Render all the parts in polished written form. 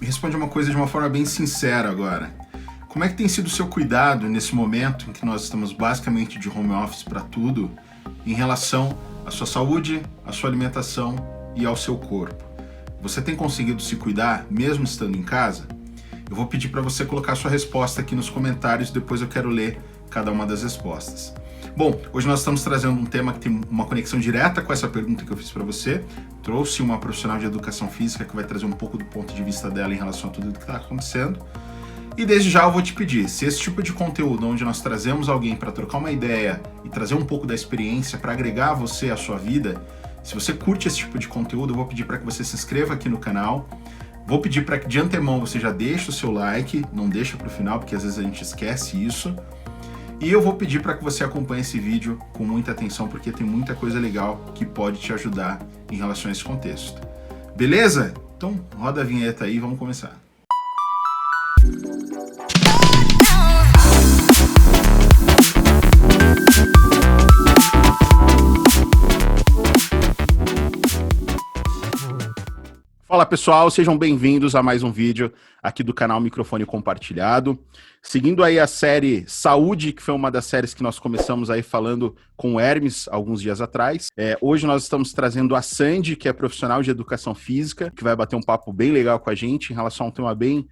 me responde uma coisa de uma forma bem sincera agora. Como é que tem sido o seu cuidado nesse momento em que nós estamos basicamente de home office para tudo, em relação à sua saúde, à sua alimentação e ao seu corpo? Você tem conseguido se cuidar mesmo estando em casa? Eu vou pedir para você colocar sua resposta aqui nos comentários, depois eu quero ler cada uma das respostas. Bom, hoje nós estamos trazendo um tema que tem uma conexão direta com essa pergunta que eu fiz para você. Trouxe uma profissional de educação física que vai trazer um pouco do ponto de vista dela em relação a tudo o que está acontecendo. E desde já eu vou te pedir, se esse tipo de conteúdo onde nós trazemos alguém para trocar uma ideia e trazer um pouco da experiência para agregar você à sua vida, se você curte esse tipo de conteúdo, eu vou pedir para que você se inscreva aqui no canal. Vou pedir para que de antemão você já deixe o seu like, não deixa para o final, porque às vezes a gente esquece isso. E eu vou pedir para que você acompanhe esse vídeo com muita atenção, porque tem muita coisa legal que pode te ajudar em relação a esse contexto. Beleza? Então roda a vinheta aí e vamos começar. Fala pessoal, sejam bem-vindos a mais um vídeo aqui do canal Microfone Compartilhado. Seguindo aí a série Saúde, que foi uma das séries que nós começamos aí falando com o Hermes alguns dias atrás. Hoje nós estamos trazendo a Sandy, que é profissional de educação física, que vai bater um papo bem legal com a gente em relação a um tema bem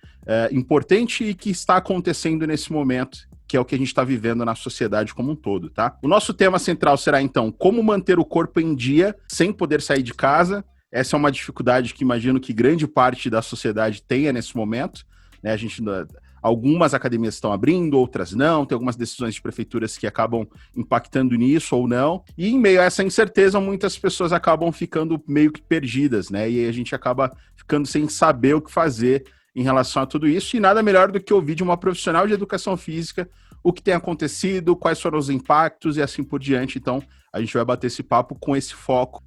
importante e que está acontecendo nesse momento, que é o que a gente está vivendo na sociedade como um todo, tá? O nosso tema central será, então, como manter o corpo em dia sem poder sair de casa. Essa é uma dificuldade que imagino que grande parte da sociedade tenha nesse momento, né? Algumas academias estão abrindo, outras não, tem algumas decisões de prefeituras que acabam impactando nisso ou não, e em meio a essa incerteza, muitas pessoas acabam ficando meio que perdidas, né? E aí a gente acaba ficando sem saber o que fazer em relação a tudo isso, e nada melhor do que ouvir de uma profissional de educação física o que tem acontecido, quais foram os impactos e assim por diante. Então, a gente vai bater esse papo com esse foco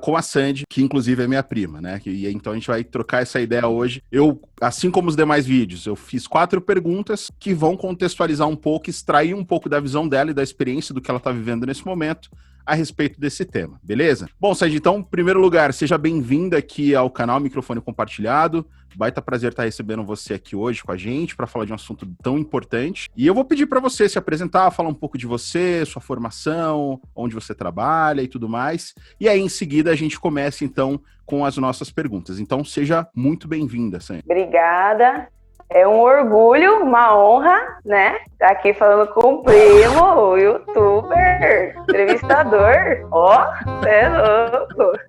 com a Sandy, que inclusive é minha prima, né? E então a gente vai trocar essa ideia hoje. Eu, assim como os demais vídeos, eu fiz 4 perguntas que vão contextualizar um pouco, extrair um pouco da visão dela e da experiência do que ela está vivendo nesse momento a respeito desse tema, beleza? Bom, Sandy, então, em primeiro lugar, seja bem-vinda aqui ao canal Microfone Compartilhado. Baita prazer estar recebendo você aqui hoje com a gente para falar de um assunto tão importante. E eu vou pedir para você se apresentar, falar um pouco de você, sua formação, onde você trabalha e tudo mais. E aí, em seguida, a gente começa, então, com as nossas perguntas. Então, seja muito bem-vinda, Sandy. Obrigada. É um orgulho, uma honra, né? Estar aqui falando com o primo, o youtuber, entrevistador. Ó, é louco.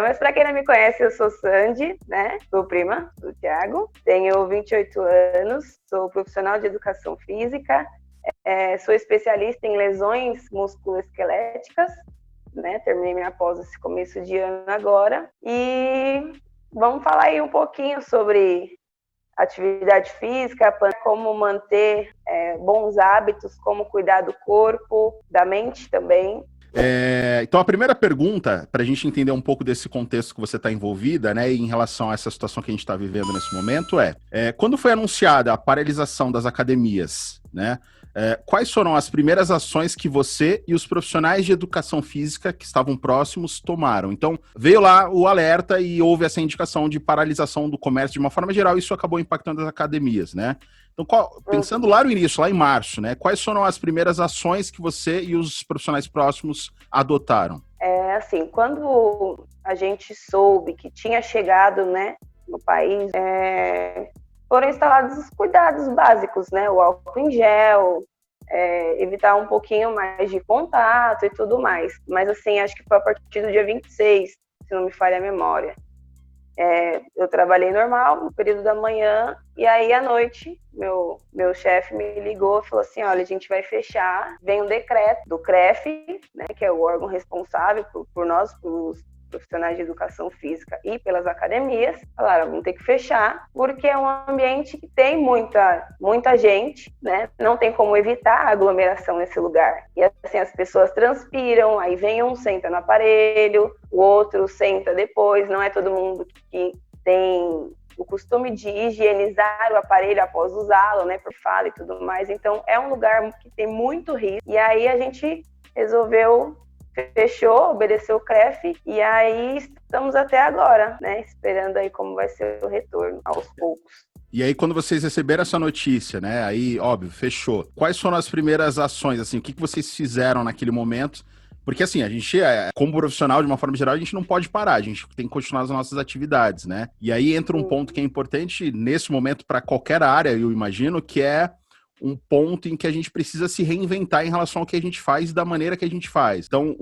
Mas para quem não me conhece, eu sou Sandy, né? Sou prima do Thiago, tenho 28 anos, sou profissional de educação física, sou especialista em lesões musculoesqueléticas, né? Terminei minha pós esse começo de ano agora e vamos falar aí um pouquinho sobre atividade física, como manter bons hábitos, como cuidar do corpo, da mente também. Então a primeira pergunta, para a gente entender um pouco desse contexto que você está envolvida, né, em relação a essa situação que a gente está vivendo nesse momento, quando foi anunciada a paralisação das academias, né, quais foram as primeiras ações que você e os profissionais de educação física que estavam próximos tomaram? Então, veio lá o alerta e houve essa indicação de paralisação do comércio de uma forma geral, e isso acabou impactando as academias, né? Então, pensando lá no início, lá em março, né, quais foram as primeiras ações que você e os profissionais próximos adotaram? Assim, quando a gente soube que tinha chegado, né, no país, foram instalados os cuidados básicos, né, o álcool em gel, evitar um pouquinho mais de contato e tudo mais. Mas, assim, acho que foi a partir do dia 26, se não me falha a memória. Eu trabalhei normal no período da manhã e aí à noite meu chefe me ligou e falou assim, olha, a gente vai fechar, vem um decreto do CREF, né, que é o órgão responsável por nós, pelos profissionais de educação física e pelas academias, falaram, vamos ter que fechar, porque é um ambiente que tem muita gente, né? Não tem como evitar a aglomeração nesse lugar. E assim, as pessoas transpiram, aí vem um, senta no aparelho, o outro senta depois, não é todo mundo que tem o costume de higienizar o aparelho após usá-lo, né, por fala e tudo mais. Então, é um lugar que tem muito risco. E aí a gente resolveu fechou, obedeceu o CREF, e aí estamos até agora, né? Esperando aí como vai ser o retorno, aos poucos. E aí, quando vocês receberam essa notícia, né? Aí, óbvio, fechou. Quais foram as primeiras ações, assim? O que vocês fizeram naquele momento? Porque, assim, a gente, como profissional, de uma forma geral, a gente não pode parar. A gente tem que continuar as nossas atividades, né? E aí entra um ponto que é importante nesse momento para qualquer área, eu imagino, que é um ponto em que a gente precisa se reinventar em relação ao que a gente faz e da maneira que a gente faz. Então,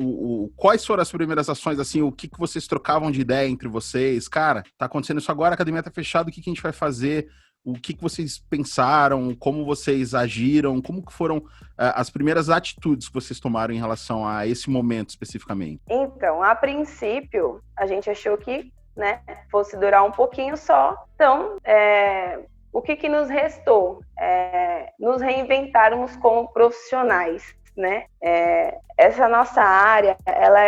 quais foram as primeiras ações, assim, o que vocês trocavam de ideia entre vocês? Cara, tá acontecendo isso agora, a academia tá fechada, o que a gente vai fazer? O que vocês pensaram? Como vocês agiram? Como que foram as primeiras atitudes que vocês tomaram em relação a esse momento especificamente? Então, a princípio, a gente achou que, né, fosse durar um pouquinho só. Então, o que nos restou? Nos reinventarmos como profissionais, né? Essa nossa área, ela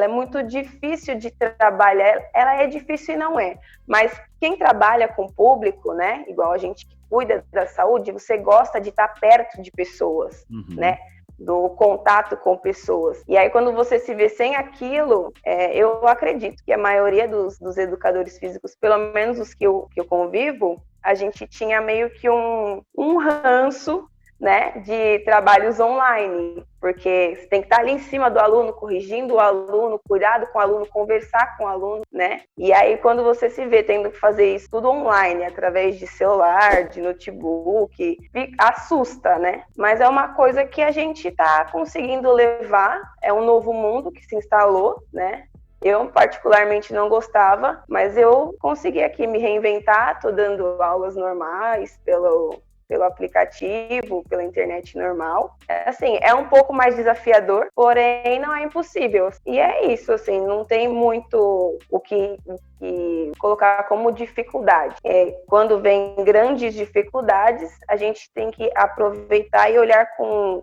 é muito difícil de trabalhar, ela é difícil e não é, mas quem trabalha com público, né, igual a gente que cuida da saúde, você gosta de estar perto de pessoas, né? Do contato com pessoas. E aí, quando você se vê sem aquilo, eu acredito que a maioria dos educadores físicos, pelo menos os que eu convivo, a gente tinha meio que um ranço, né, de trabalhos online, porque você tem que estar ali em cima do aluno, corrigindo o aluno, cuidado com o aluno, conversar com o aluno, né? E aí, quando você se vê tendo que fazer isso tudo online, através de celular, de notebook, assusta, né? Mas é uma coisa que a gente está conseguindo levar, é um novo mundo que se instalou, né? Eu, particularmente, não gostava, mas eu consegui aqui me reinventar, estou dando aulas normais pelo aplicativo, pela internet normal. Assim, é um pouco mais desafiador, porém não é impossível. E é isso, assim, não tem muito o que colocar como dificuldade. Quando vem grandes dificuldades, a gente tem que aproveitar e olhar com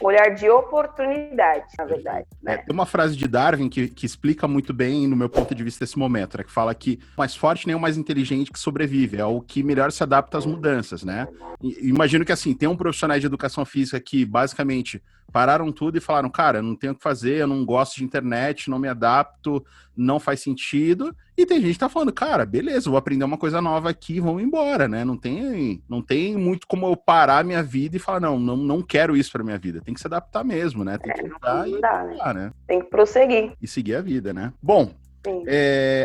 olhar de oportunidade, na verdade. Né? Tem uma frase de Darwin que explica muito bem, no meu ponto de vista, esse momento, né? Que fala que o mais forte nem o mais inteligente que sobrevive, é o que melhor se adapta às mudanças, né? E imagino que, assim, tem um profissional de educação física que, basicamente, pararam tudo e falaram, cara, eu não tenho o que fazer, eu não gosto de internet, não me adapto, não faz sentido. E tem gente que tá falando, cara, beleza, vou aprender uma coisa nova aqui, vamos embora, né? Não tem muito como eu parar a minha vida e falar, não quero isso pra minha vida. Tem que se adaptar mesmo, né? Tem que mudar e mudar, né? Tem que prosseguir. E seguir a vida, né? Bom,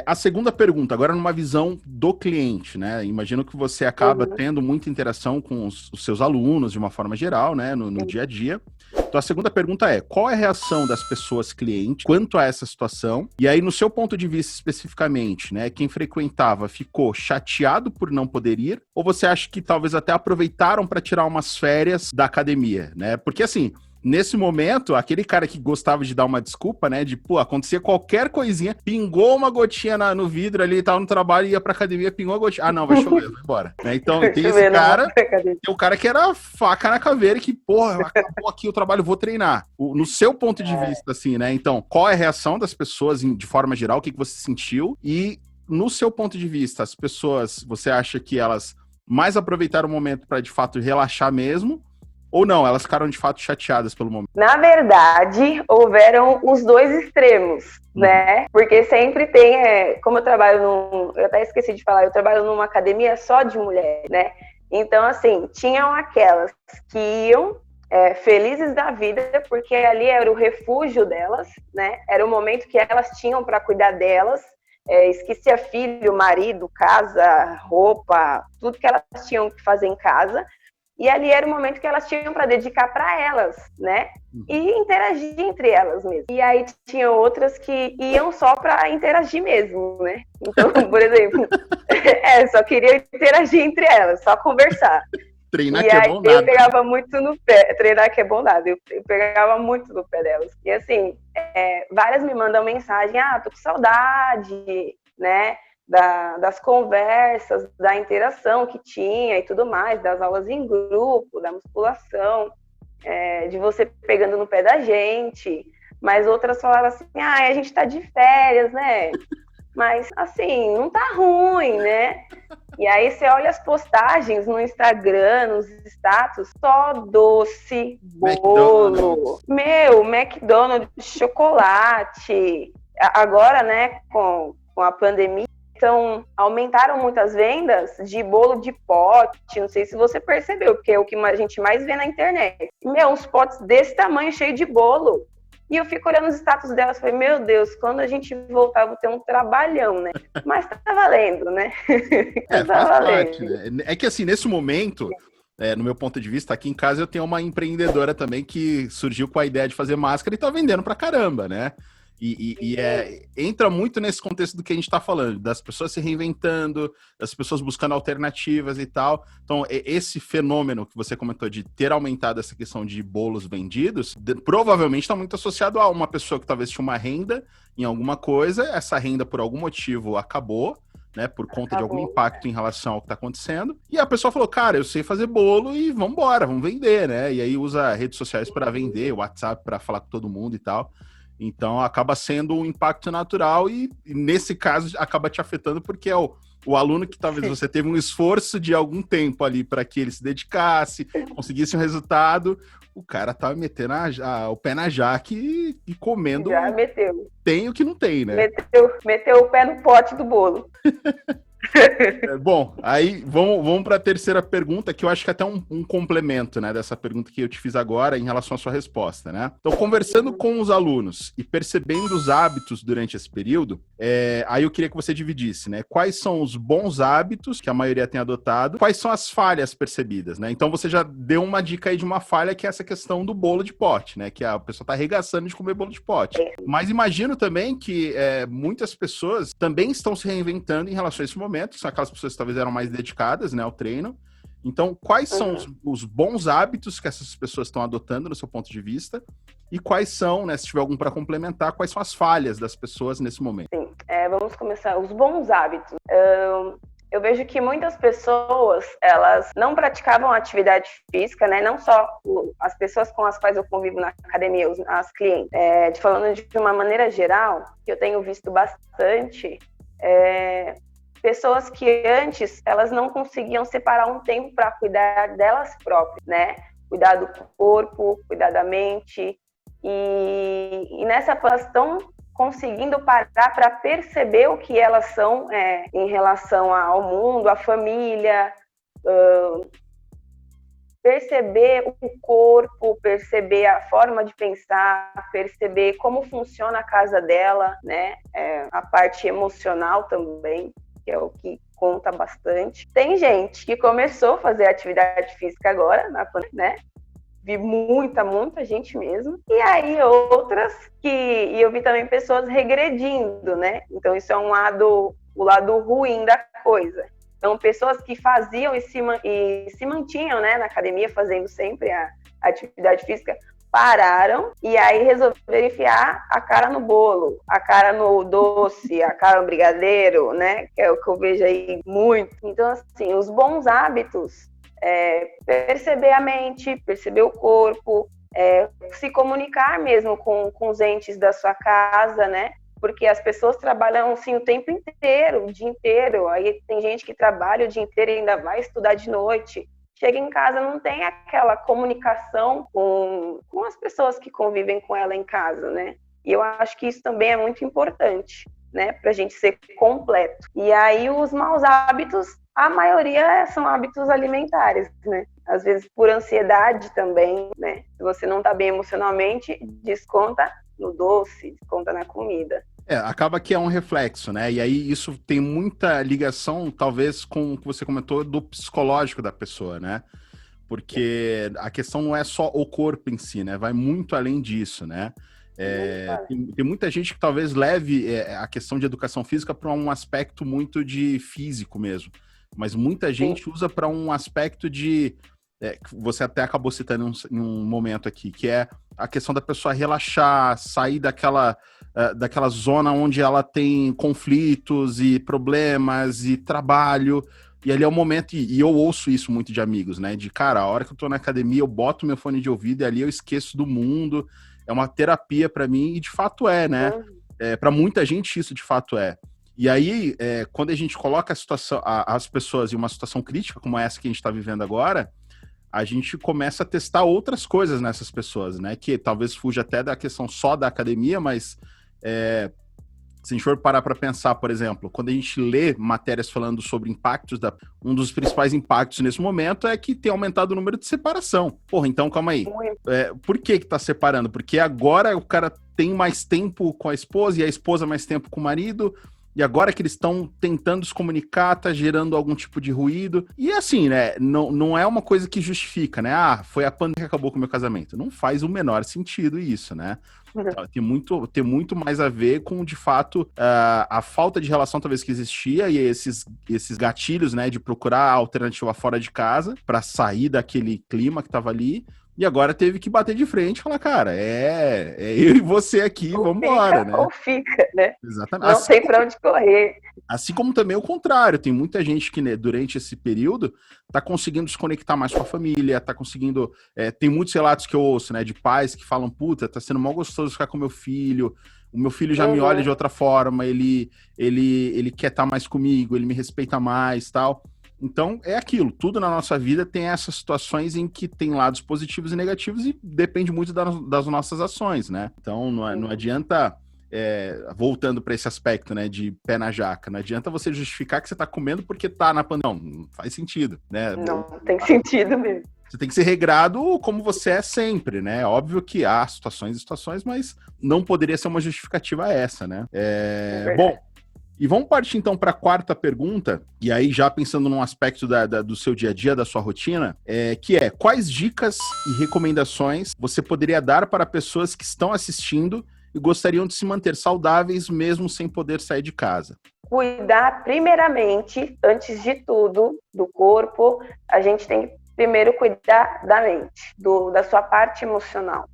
a segunda pergunta, agora numa visão do cliente, né? Imagino que você acaba tendo muita interação com os seus alunos, de uma forma geral, né? No dia a dia. Então a segunda pergunta é, qual é a reação das pessoas clientes quanto a essa situação? E aí, no seu ponto de vista especificamente, né? Quem frequentava ficou chateado por não poder ir? Ou você acha que talvez até aproveitaram para tirar umas férias da academia, né? Porque assim, nesse momento, aquele cara que gostava de dar uma desculpa, né? De, pô, acontecia qualquer coisinha, pingou uma gotinha no vidro ali, tava no trabalho, ia pra academia, pingou a gotinha. Ah, não, vai chover, vai embora. Né? Então, tem esse cara, tem o cara que era faca na caveira e que, porra, acabou aqui o trabalho, vou treinar. No seu ponto de vista, assim, né? Então, qual é a reação das pessoas, de forma geral, o que você sentiu? E, no seu ponto de vista, as pessoas, você acha que elas mais aproveitaram o momento pra, de fato, relaxar mesmo? Ou não, elas ficaram de fato chateadas pelo momento? Na verdade, houveram os dois extremos, né? Porque sempre tem, como eu trabalho eu até esqueci de falar, eu trabalho numa academia só de mulheres, né? Então, assim, tinham aquelas que iam felizes da vida, porque ali era o refúgio delas, né? Era o momento que elas tinham para cuidar delas, esquecia filho, marido, casa, roupa, tudo que elas tinham que fazer em casa. E ali era o momento que elas tinham para dedicar para elas, né? E interagir entre elas mesmo. E aí tinha outras que iam só para interagir mesmo, né? Então, por exemplo, só queria interagir entre elas, só conversar. Treinar que é bom nada. Eu pegava muito no pé, treinar que é bom nada, eu pegava muito no pé delas. E assim, várias me mandam mensagem, tô com saudade, né? Das conversas, da interação que tinha e tudo mais, das aulas em grupo, da musculação, de você pegando no pé da gente. Mas outras falavam assim, a gente tá de férias, né? Mas, assim, não tá ruim, né? E aí você olha as postagens no Instagram, nos status, só doce, bolo. McDonald's. Meu, McDonald's, chocolate. Agora, né, com a pandemia, então aumentaram muitas vendas de bolo de pote. Não sei se você percebeu, porque é o que a gente mais vê na internet. Meu, uns potes desse tamanho, cheio de bolo. E eu fico olhando os status delas e falei, meu Deus, quando a gente voltar, eu vou ter um trabalhão, né? Mas tá valendo, né? Faz parte, né? É que assim, nesse momento, no meu ponto de vista, aqui em casa eu tenho uma empreendedora também que surgiu com a ideia de fazer máscara e tá vendendo pra caramba, né? Entra muito nesse contexto do que a gente está falando, das pessoas se reinventando, das pessoas buscando alternativas e tal. Então, esse fenômeno que você comentou de ter aumentado essa questão de bolos vendidos, provavelmente está muito associado a uma pessoa que talvez tinha uma renda em alguma coisa, essa renda por algum motivo acabou, né, por conta de algum impacto em relação ao que está acontecendo, e a pessoa falou, cara, eu sei fazer bolo e vambora, vamos vender, né? E aí usa redes sociais para vender, WhatsApp para falar com todo mundo e tal. Então, acaba sendo um impacto natural e nesse caso, acaba te afetando porque é o aluno que talvez você teve um esforço de algum tempo ali para que ele se dedicasse, conseguisse um resultado, o cara tá metendo o pé na jaque e comendo. Já meteu. Tem o que não tem, né? Meteu o pé no pote do bolo. Bom, aí vamos para a terceira pergunta, que eu acho que é até um complemento, né, dessa pergunta que eu te fiz agora em relação à sua resposta, né? Então, conversando com os alunos e percebendo os hábitos durante esse período, aí eu queria que você dividisse, né? Quais são os bons hábitos que a maioria tem adotado, quais são as falhas percebidas, né? Então, você já deu uma dica aí de uma falha, que é essa questão do bolo de pote, né? Que a pessoa tá arregaçando de comer bolo de pote. Mas imagino também que muitas pessoas também estão se reinventando em relação a esse momento, que são aquelas pessoas que talvez eram mais dedicadas, né, ao treino. Então, quais são os bons hábitos que essas pessoas estão adotando no seu ponto de vista? E quais são, né, se tiver algum para complementar, quais são as falhas das pessoas nesse momento? Sim, vamos começar. Os bons hábitos. Eu vejo que muitas pessoas, elas não praticavam atividade física, né? Não só as pessoas com as quais eu convivo na academia, as clientes. Falando de uma maneira geral, que eu tenho visto bastante, pessoas que antes elas não conseguiam separar um tempo para cuidar delas próprias, né? Cuidar do corpo, cuidar da mente. E nessa elas estão conseguindo parar para perceber o que elas são em relação ao mundo, à família, perceber o corpo, perceber a forma de pensar, perceber como funciona a casa dela, né? A parte emocional também, que é o que conta bastante. Tem gente que começou a fazer atividade física agora, né? Vi muita gente mesmo. E aí outras e eu vi também pessoas regredindo, né? Então isso é o lado ruim da coisa. Então pessoas que faziam e se mantinham, né, na academia fazendo sempre a atividade física, pararam e aí resolveram enfiar a cara no bolo, a cara no doce, a cara no brigadeiro, né? Que é o que eu vejo aí muito. Então, assim, os bons hábitos, perceber a mente, perceber o corpo, se comunicar mesmo com os entes da sua casa, né? Porque as pessoas trabalham assim o tempo inteiro, o dia inteiro. Aí tem gente que trabalha o dia inteiro e ainda vai estudar de noite. Chega em casa, não tem aquela comunicação com as pessoas que convivem com ela em casa, né? E eu acho que isso também é muito importante, né? Pra gente ser completo. E aí os maus hábitos, a maioria são hábitos alimentares, né? Às vezes por ansiedade também, né? Se você não tá bem emocionalmente, desconta no doce, desconta na comida. Acaba que é um reflexo, né? E aí isso tem muita ligação, talvez, com o que você comentou do psicológico da pessoa, né? Porque a questão não é só o corpo em si, né? Vai muito além disso, né? Tem muita gente que talvez leve a questão de educação física para um aspecto muito de físico mesmo. Mas muita gente usa para um aspecto de... que você até acabou citando em um momento aqui, que é a questão da pessoa relaxar, sair daquela zona onde ela tem conflitos e problemas e trabalho, e ali é o momento, e eu ouço isso muito de amigos, né, de cara, a hora que eu tô na academia, eu boto meu fone de ouvido e ali eu esqueço do mundo, é uma terapia para mim, e de fato né, para muita gente isso de fato E aí, quando a gente coloca as pessoas em uma situação crítica, como essa que a gente está vivendo agora, a gente começa a testar outras coisas nessas pessoas, né? Que talvez fuja até da questão só da academia, mas se a gente for parar para pensar, por exemplo, quando a gente lê matérias falando sobre impactos, um dos principais impactos nesse momento é que tem aumentado o número de separação. Porra, então calma aí. Por que tá separando? Porque agora o cara tem mais tempo com a esposa e a esposa mais tempo com o marido. E agora que eles estão tentando se comunicar, tá gerando algum tipo de ruído. E assim, né? Não é uma coisa que justifica, né? Ah, foi a pandemia que acabou com o meu casamento. Não faz o menor sentido isso, né? Tem muito mais a ver com, de fato, a falta de relação talvez que existia e esses gatilhos, né? De procurar a alternativa fora de casa para sair daquele clima que tava ali. E agora teve que bater de frente e falar, cara, eu e você aqui, ou vamos embora, né? Ou fica, né? Exatamente. Não tem pra onde correr. Assim como também o contrário, tem muita gente que, né, durante esse período tá conseguindo se conectar mais com a família, tá conseguindo... tem muitos relatos que eu ouço, né, de pais que falam, puta, tá sendo mó gostoso ficar com meu filho, o meu filho já me olha de outra forma, ele quer estar mais comigo, ele me respeita mais, tal... Então, é aquilo, tudo na nossa vida tem essas situações em que tem lados positivos e negativos e depende muito das nossas ações, né? Então, não adianta, voltando para esse aspecto, né, de pé na jaca, não adianta você justificar que você tá comendo porque tá na pandemia. Não faz sentido, né? Não tem sentido mesmo. Você tem que ser regrado como você é sempre, né? Óbvio que há situações e situações, mas não poderia ser uma justificativa essa, né? Bom... E vamos partir, então, para a quarta pergunta, e aí já pensando num aspecto do seu dia a dia, da sua rotina, que é, quais dicas e recomendações você poderia dar para pessoas que estão assistindo e gostariam de se manter saudáveis mesmo sem poder sair de casa? Cuidar, primeiramente, antes de tudo, do corpo, a gente tem que primeiro cuidar da mente, da sua parte emocional.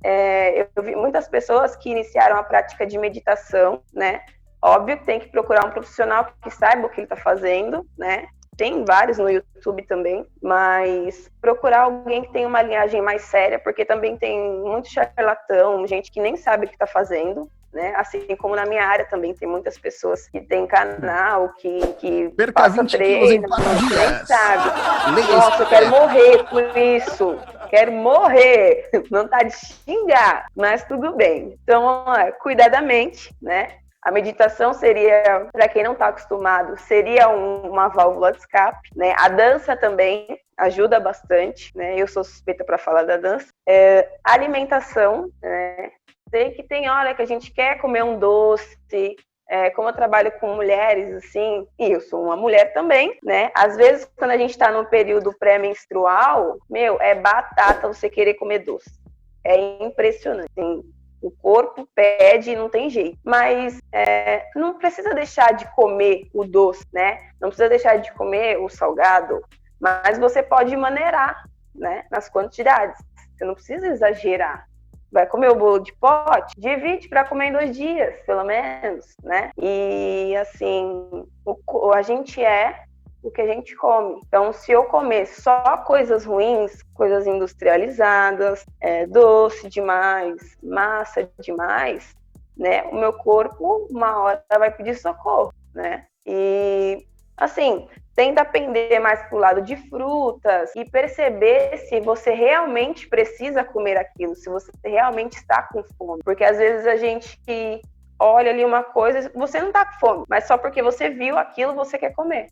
Eu vi muitas pessoas que iniciaram a prática de meditação, né? Óbvio que tem que procurar um profissional que saiba o que ele está fazendo, né? Tem vários no YouTube também, mas procurar alguém que tenha uma linhagem mais séria, porque também tem muito charlatão, gente que nem sabe o que está fazendo, né? Assim como na minha área também tem muitas pessoas que tem canal, que passa treino, nem sabe. Nossa, eu quero morrer por isso. Quero morrer. Não tá de xingar, mas tudo bem. Então, cuidar da mente, né? A meditação seria, para quem não está acostumado, seria uma válvula de escape, né? A dança também ajuda bastante, né? Eu sou suspeita para falar da dança. Alimentação, né? Sei que tem hora que a gente quer comer um doce, como eu trabalho com mulheres, assim, e eu sou uma mulher também, né? Às vezes, quando a gente está no período pré-menstrual, é batata você querer comer doce. É impressionante, assim. O corpo pede e não tem jeito. Mas não precisa deixar de comer o doce, né? Não precisa deixar de comer o salgado. Mas você pode maneirar, né? Nas quantidades. Você não precisa exagerar. Vai comer o bolo de pote? Divide para comer em 2 dias, pelo menos, né? E, assim, a gente o que a gente come. Então, se eu comer só coisas ruins, coisas industrializadas, doce demais, massa demais, né? O meu corpo, uma hora, vai pedir socorro, né? E, assim, tenta pender mais pro lado de frutas e perceber se você realmente precisa comer aquilo, se você realmente está com fome. Porque, às vezes, a gente olha ali uma coisa, você não tá com fome, mas só porque você viu aquilo, você quer comer.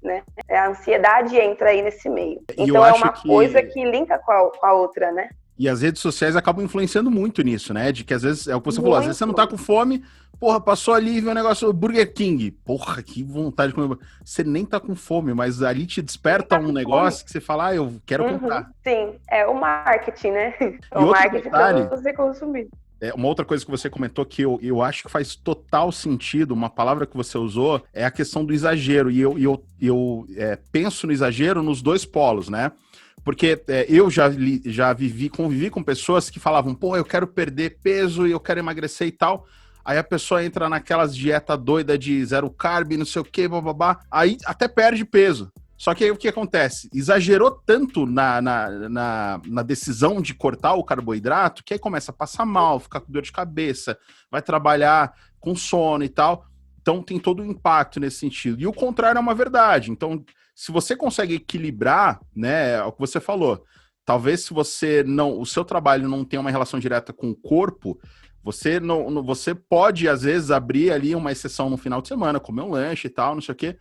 Né? A ansiedade entra aí nesse meio. Então é uma coisa que linka com a outra, né? E as redes sociais acabam influenciando muito nisso, né? De que às vezes, é o que você falou, às vezes você não tá com fome, porra, passou ali e viu um negócio Burger King. Porra, que vontade de comer. Você nem tá com fome, mas ali te desperta um negócio que você fala, eu quero comprar. Sim, é o marketing, né? O marketing para você consumir. Uma outra coisa que você comentou que eu acho que faz total sentido, uma palavra que você usou, é a questão do exagero. E eu penso no exagero nos 2 polos, né? Porque eu já convivi com pessoas que falavam, pô, eu quero perder peso e eu quero emagrecer e tal. Aí a pessoa entra naquelas dieta doida de 0 carb, não sei o que, bababá. Aí até perde peso. Só que aí o que acontece? Exagerou tanto na decisão de cortar o carboidrato que aí começa a passar mal, ficar com dor de cabeça, vai trabalhar com sono e tal. Então tem todo o impacto nesse sentido. E o contrário é uma verdade. Então, se você consegue equilibrar, né, é o que você falou, talvez se você não, o seu trabalho não tem uma relação direta com o corpo, você pode, às vezes, abrir ali uma exceção no final de semana, comer um lanche e tal, não sei o quê.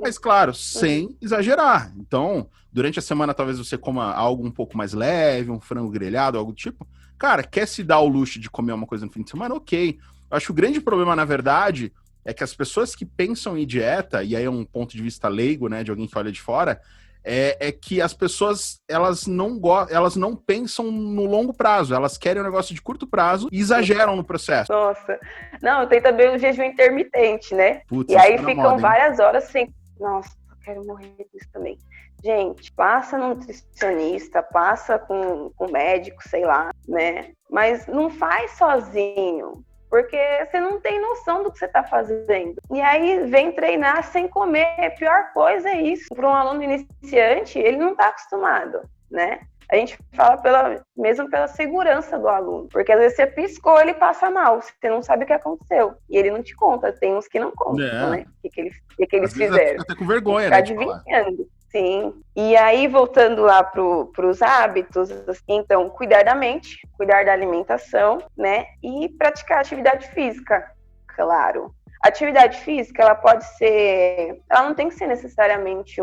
Mas, claro, sem exagerar. Então, durante a semana, talvez você coma algo um pouco mais leve, um frango grelhado, algo do tipo. Cara, quer se dar o luxo de comer uma coisa no fim de semana? Ok. Eu acho que o grande problema, na verdade, é que as pessoas que pensam em dieta, e aí é um ponto de vista leigo, né, de alguém que olha de fora, é que as pessoas, elas não pensam no longo prazo, elas querem um negócio de curto prazo e exageram no processo. Nossa, não, tem também o jejum intermitente, né? Putz, e aí tá na ficam moda, várias horas sem... Nossa, eu quero morrer disso também. Gente, passa no nutricionista, passa com médico, sei lá, né? Mas não faz sozinho, porque você não tem noção do que você está fazendo. E aí vem treinar sem comer. A pior coisa é isso. Para um aluno iniciante, ele não está acostumado, né? A gente fala mesmo pela segurança do aluno. Porque às vezes você piscou, ele passa mal. Você não sabe o que aconteceu. E ele não te conta. Tem uns que não contam, né? O que eles fizeram. Fica até com vergonha, né? Adivinhando. Sim. E aí, voltando lá para os hábitos, então, cuidar da mente, cuidar da alimentação, né? E praticar atividade física, claro. Atividade física, ela pode ser... Ela não tem que ser necessariamente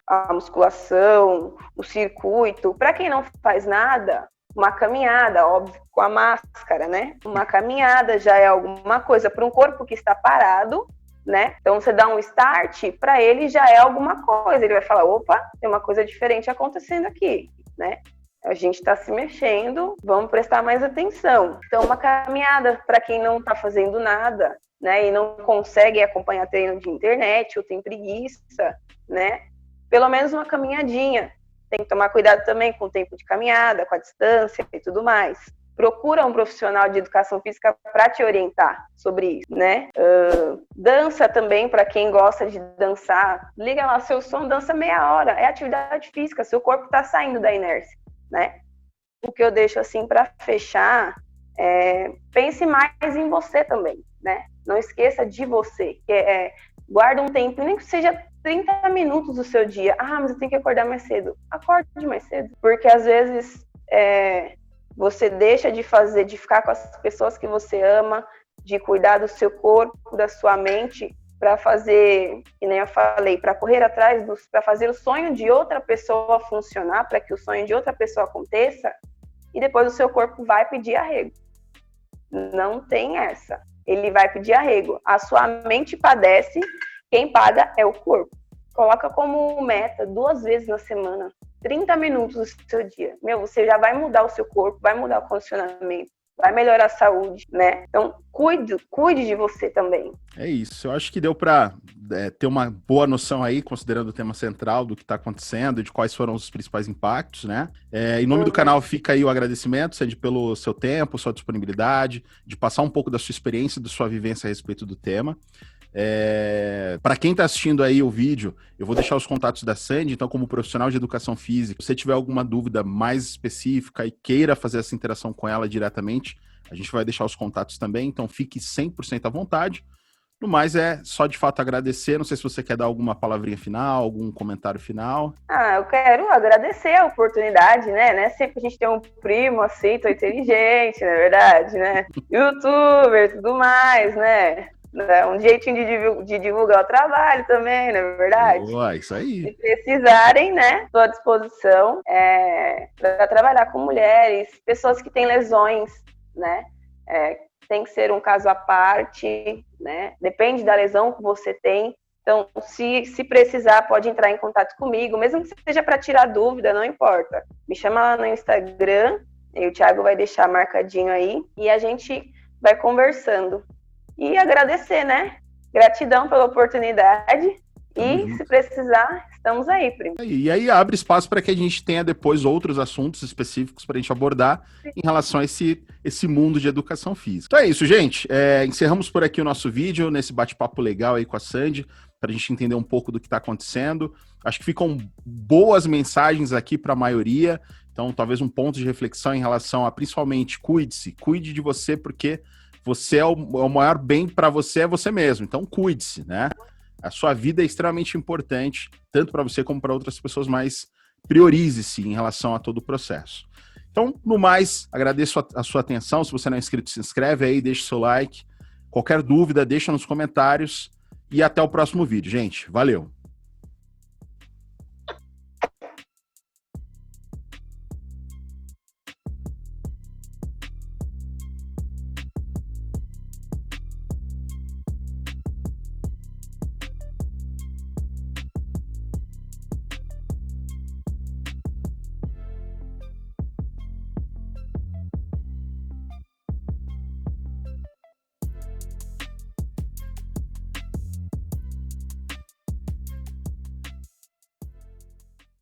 a musculação, o circuito. Para quem não faz nada, uma caminhada, óbvio, com a máscara, né? Uma caminhada já é alguma coisa para um corpo que está parado, né? Então você dá um start, para ele já é alguma coisa. Ele vai falar, opa, tem uma coisa diferente acontecendo aqui, né? A gente está se mexendo, vamos prestar mais atenção. Então uma caminhada para quem não está fazendo nada, né? E não consegue acompanhar treino de internet ou tem preguiça, né? Pelo menos uma caminhadinha. Tem que tomar cuidado também com o tempo de caminhada, com a distância e tudo mais. Procura um profissional de educação física para te orientar sobre isso, né? Dança também, para quem gosta de dançar. Liga lá seu som, dança meia hora. É atividade física, seu corpo está saindo da inércia, né? O que eu deixo assim para fechar pense mais em você também, né? Não esqueça de você. Guarda um tempo, nem que seja 30 minutos do seu dia. Ah, mas eu tenho que acordar mais cedo. Acorde mais cedo. Porque às vezes... você deixa de ficar com as pessoas que você ama, de cuidar do seu corpo, da sua mente, para fazer, que nem eu falei, para correr atrás, para fazer o sonho de outra pessoa funcionar, para que o sonho de outra pessoa aconteça, e depois o seu corpo vai pedir arrego. Não tem essa. Ele vai pedir arrego. A sua mente padece, quem paga é o corpo. Coloca como meta 2 vezes na semana. 30 minutos do seu dia. Você já vai mudar o seu corpo, vai mudar o condicionamento, vai melhorar a saúde, né? Então, cuide de você também. É isso. Eu acho que deu para ter uma boa noção aí, considerando o tema central do que está acontecendo e de quais foram os principais impactos, né? Em nome do canal fica aí o agradecimento, Sandy, pelo seu tempo, sua disponibilidade, de passar um pouco da sua experiência, da sua vivência a respeito do tema. Para quem está assistindo aí o vídeo, eu vou deixar os contatos da Sandy, então como profissional de educação física, se você tiver alguma dúvida mais específica e queira fazer essa interação com ela diretamente, a gente vai deixar os contatos também, então fique 100% à vontade. No mais, é só de fato agradecer, não sei se você quer dar alguma palavrinha final, algum comentário final. Eu quero agradecer a oportunidade, né? Sempre a gente tem um primo assim, tão inteligente, na verdade, né? Youtuber e tudo mais, né? Um jeitinho de divulgar o trabalho também, não é verdade? Boa, isso aí. Se precisarem, né? Estou à disposição para trabalhar com mulheres, pessoas que têm lesões, né? Tem que ser um caso à parte, né? Depende da lesão que você tem. Então, se precisar, pode entrar em contato comigo, mesmo que seja para tirar dúvida, não importa. Me chama lá no Instagram, e o Thiago vai deixar marcadinho aí, e a gente vai conversando. E agradecer, né? Gratidão pela oportunidade. E se precisar, estamos aí, primo. E aí abre espaço para que a gente tenha depois outros assuntos específicos para a gente abordar em relação a esse mundo de educação física. Então é isso, gente. Encerramos por aqui o nosso vídeo, nesse bate-papo legal aí com a Sandy, para a gente entender um pouco do que está acontecendo. Acho que ficam boas mensagens aqui para a maioria. Então, talvez um ponto de reflexão em relação a, principalmente, cuide-se, cuide de você, porque você o maior bem para você é você mesmo. Então, cuide-se, né? A sua vida é extremamente importante, tanto para você como para outras pessoas, mas priorize-se em relação a todo o processo. Então, no mais, agradeço a sua atenção. Se você não é inscrito, se inscreve aí, deixa o seu like. Qualquer dúvida, deixa nos comentários. E até o próximo vídeo, gente. Valeu!